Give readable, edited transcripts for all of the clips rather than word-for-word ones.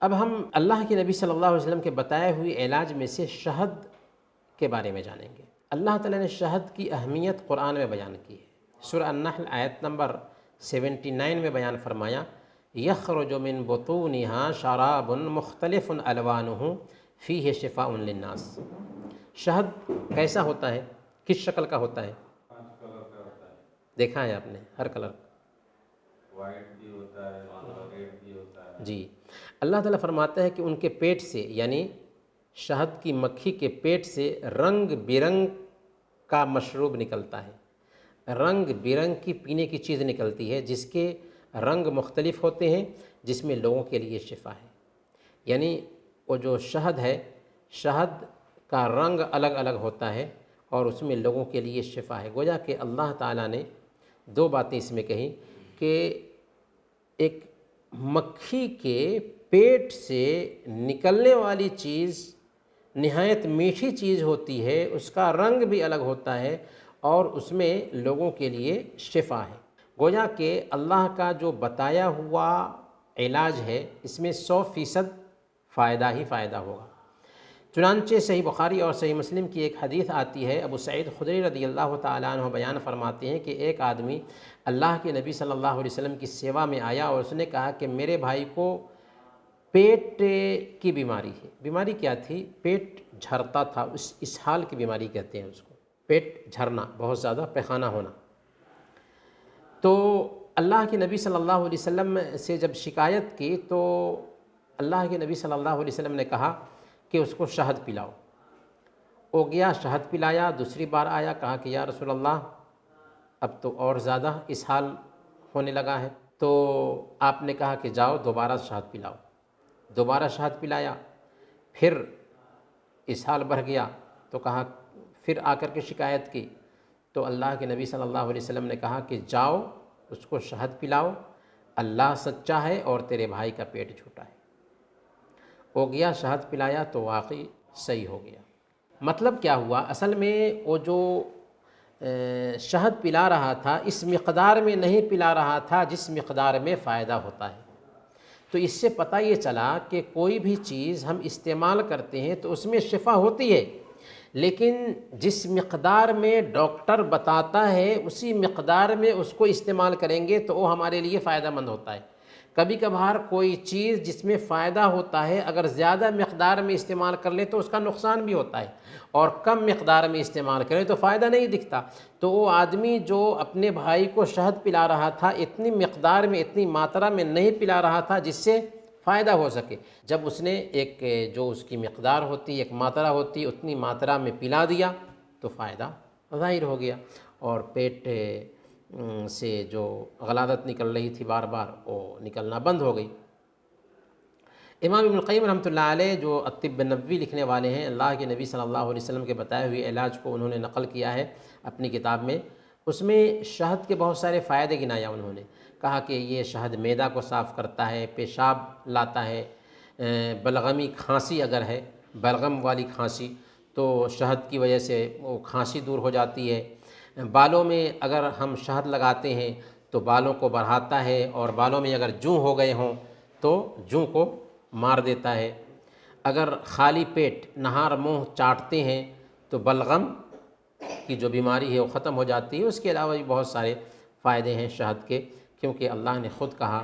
اب ہم اللہ کے نبی صلی اللہ علیہ وسلم کے بتائے ہوئے علاج میں سے شہد کے بارے میں جانیں گے۔ اللہ تعالیٰ نے شہد کی اہمیت قرآن میں بیان کی ہے۔ سورہ النحل آیت نمبر 79 میں بیان فرمایا، یخرج من بطونها شراب مختلف الوانہ فیہ شفاء للناس۔ شہد کیسا ہوتا ہے؟ کس شکل کا ہوتا ہے؟ 5 کلر کا ہوتا ہے، دیکھا ہے آپ نے؟ ہر کلر۔ وائٹ بھی ہوتا ہے، ریڈ بھی ہوتا ہے۔ جی، اللہ تعالیٰ فرماتا ہے کہ ان کے پیٹ سے، یعنی شہد کی مکھی کے پیٹ سے رنگ برنگ کا مشروب نکلتا ہے، رنگ برنگ کی پینے کی چیز نکلتی ہے جس کے رنگ مختلف ہوتے ہیں، جس میں لوگوں کے لیے شفا ہے۔ یعنی وہ جو شہد ہے، شہد کا رنگ الگ الگ ہوتا ہے اور اس میں لوگوں کے لیے شفا ہے۔ گویا کہ اللہ تعالیٰ نے 2 باتیں اس میں کہیں کہ ایک مکھی کے پیٹ سے نکلنے والی چیز نہایت میٹھی چیز ہوتی ہے، اس کا رنگ بھی الگ ہوتا ہے اور اس میں لوگوں کے لیے شفا ہے۔ گویا کہ اللہ کا جو بتایا ہوا علاج ہے، اس میں 100% فائدہ ہی فائدہ ہوگا۔ چنانچہ صحیح بخاری اور صحیح مسلم کی ایک حدیث آتی ہے، ابو سعید خدری رضی اللہ تعالیٰ عنہ بیان فرماتے ہیں کہ ایک آدمی اللہ کے نبی صلی اللہ علیہ وسلم کی سیوا میں آیا اور اس نے کہا کہ میرے بھائی کو پیٹ کی بیماری ہے۔ بیماری کیا تھی؟ پیٹ جھرتا تھا، اسہال کی بیماری کہتے ہیں اس کو، پیٹ جھرنا، بہت زیادہ پیخانہ ہونا۔ تو اللہ کے نبی صلی اللہ علیہ وسلم سے جب شکایت کی تو اللہ کے نبی صلی اللہ علیہ وسلم نے کہا کہ اس کو شہد پلاؤ۔ وہ گیا، شہد پلایا، دوسری بار آیا، کہا کہ یا رسول اللہ اب تو اور زیادہ اسہال ہونے لگا ہے، تو آپ نے کہا کہ جاؤ دوبارہ شہد پلاؤ۔ دوبارہ شہد پلایا، پھر اسہال بڑھ گیا تو کہا، پھر آ کر کے شکایت کی تو اللہ کے نبی صلی اللہ علیہ وسلم نے کہا کہ جاؤ اس کو شہد پلاؤ، اللہ سچا ہے اور تیرے بھائی کا پیٹ جھوٹا ہے۔ وہ گیا، شہد پلایا تو واقعی صحیح ہو گیا۔ مطلب کیا ہوا؟ اصل میں وہ جو شہد پلا رہا تھا اس مقدار میں نہیں پلا رہا تھا جس مقدار میں فائدہ ہوتا ہے۔ تو اس سے پتہ یہ چلا کہ کوئی بھی چیز ہم استعمال کرتے ہیں تو اس میں شفا ہوتی ہے، لیکن جس مقدار میں ڈاکٹر بتاتا ہے اسی مقدار میں اس کو استعمال کریں گے تو وہ ہمارے لیے فائدہ مند ہوتا ہے۔ کبھی کبھار کوئی چیز جس میں فائدہ ہوتا ہے اگر زیادہ مقدار میں استعمال کر لیں تو اس کا نقصان بھی ہوتا ہے، اور کم مقدار میں استعمال کریں تو فائدہ نہیں دکھتا۔ تو وہ آدمی جو اپنے بھائی کو شہد پلا رہا تھا اتنی مقدار میں، اتنی ماترا میں نہیں پلا رہا تھا جس سے فائدہ ہو سکے۔ جب اس نے ایک جو اس کی مقدار ہوتی، ایک ماترا ہوتی، اتنی ماترا میں پلا دیا تو فائدہ ظاہر ہو گیا، اور پیٹ سے جو غلاظت نکل رہی تھی بار بار وہ نکلنا بند ہو گئی۔ امام ابن القیم رحمۃ اللہ علیہ جو الطب النبوی لکھنے والے ہیں، اللہ کے نبی صلی اللہ علیہ وسلم کے بتائے ہوئے علاج کو انہوں نے نقل کیا ہے اپنی کتاب میں۔ اس میں شہد کے بہت سارے فائدے گنایا انہوں نے، کہا کہ یہ شہد معدہ کو صاف کرتا ہے، پیشاب لاتا ہے، بلغمی کھانسی اگر ہے، بلغم والی کھانسی تو شہد کی وجہ سے وہ کھانسی دور ہو جاتی ہے۔ بالوں میں اگر ہم شہد لگاتے ہیں تو بالوں کو بڑھاتا ہے، اور بالوں میں اگر جوں ہو گئے ہوں تو جوں کو مار دیتا ہے۔ اگر خالی پیٹ نہار منہ چاٹتے ہیں تو بلغم کی جو بیماری ہے وہ ختم ہو جاتی ہے۔ اس کے علاوہ بھی بہت سارے فائدے ہیں شہد کے، کیونکہ اللہ نے خود کہا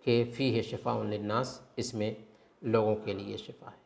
کہ فیہ شفاء للناس، اس میں لوگوں کے لیے شفا ہے۔